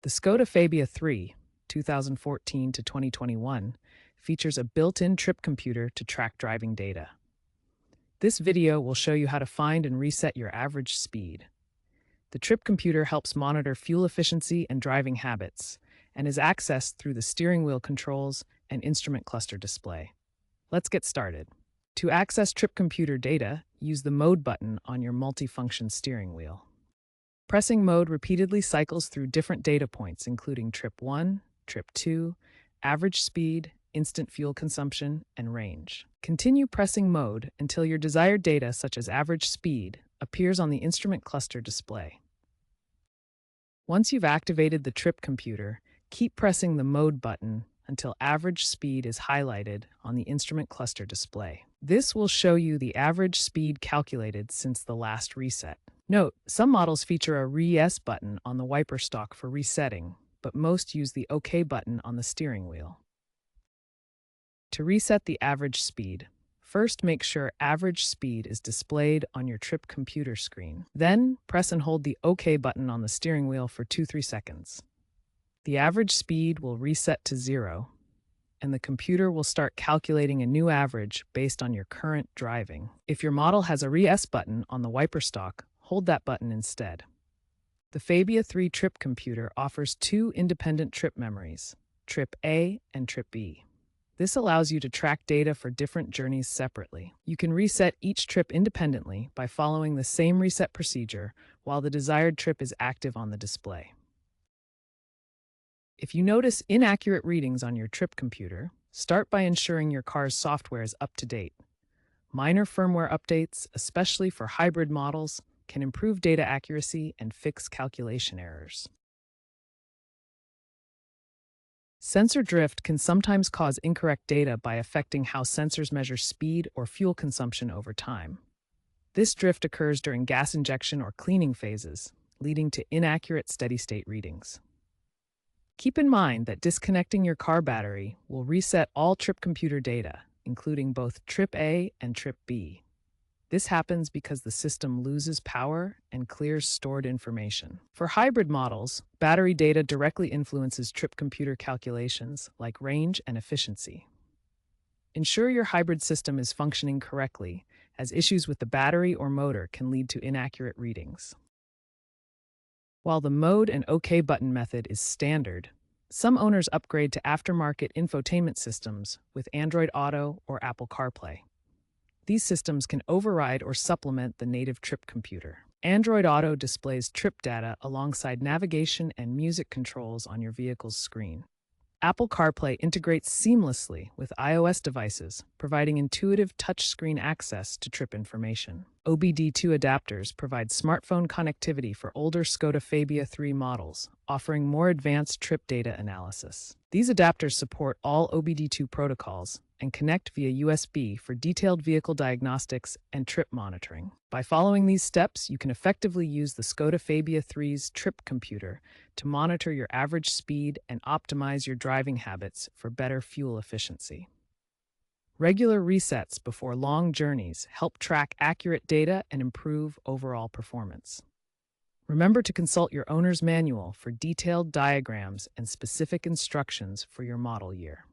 The Skoda Fabia III, 2014 to 2021, features a built-in trip computer to track driving data. This video will show you how to find and reset your average speed. The trip computer helps monitor fuel efficiency and driving habits, and is accessed through the steering wheel controls and instrument cluster display. Let's get started. To access trip computer data, use the Mode button on your multifunction steering wheel. Pressing Mode repeatedly cycles through different data points, including Trip 1, Trip 2, average speed, instant fuel consumption, and range. Continue pressing Mode until your desired data, such as average speed, appears on the instrument cluster display. Once you've activated the trip computer, keep pressing the Mode button until average speed is highlighted on the instrument cluster display. This will show you the average speed calculated since the last reset. Note, some models feature a Re-S button on the wiper stalk for resetting, but most use the OK button on the steering wheel. To reset the average speed, first make sure average speed is displayed on your trip computer screen. Then, press and hold the OK button on the steering wheel for 2-3 seconds. The average speed will reset to 0, and the computer will start calculating a new average based on your current driving. If your model has a Re-S button on the wiper stalk, hold that button instead. The Fabia III trip computer offers two independent trip memories, Trip A and Trip B. This allows you to track data for different journeys separately. You can reset each trip independently by following the same reset procedure while the desired trip is active on the display. If you notice inaccurate readings on your trip computer, start by ensuring your car's software is up to date. Minor firmware updates, especially for hybrid models, can improve data accuracy and fix calculation errors. Sensor drift can sometimes cause incorrect data by affecting how sensors measure speed or fuel consumption over time. This drift occurs during gas injection or cleaning phases, leading to inaccurate steady-state readings. Keep in mind that disconnecting your car battery will reset all trip computer data, including both Trip A and Trip B. This happens because the system loses power and clears stored information. For hybrid models, battery data directly influences trip computer calculations like range and efficiency. Ensure your hybrid system is functioning correctly, as issues with the battery or motor can lead to inaccurate readings. While the Mode and OK button method is standard, some owners upgrade to aftermarket infotainment systems with Android Auto or Apple CarPlay. These systems can override or supplement the native trip computer. Android Auto displays trip data alongside navigation and music controls on your vehicle's screen. Apple CarPlay integrates seamlessly with iOS devices, providing intuitive touchscreen access to trip information. OBD2 adapters provide smartphone connectivity for older Skoda Fabia III models, offering more advanced trip data analysis. These adapters support all OBD2 protocols and connect via USB for detailed vehicle diagnostics and trip monitoring. By following these steps, you can effectively use the Skoda Fabia III's trip computer to monitor your average speed and optimize your driving habits for better fuel efficiency. Regular resets before long journeys help track accurate data and improve overall performance. Remember to consult your owner's manual for detailed diagrams and specific instructions for your model year.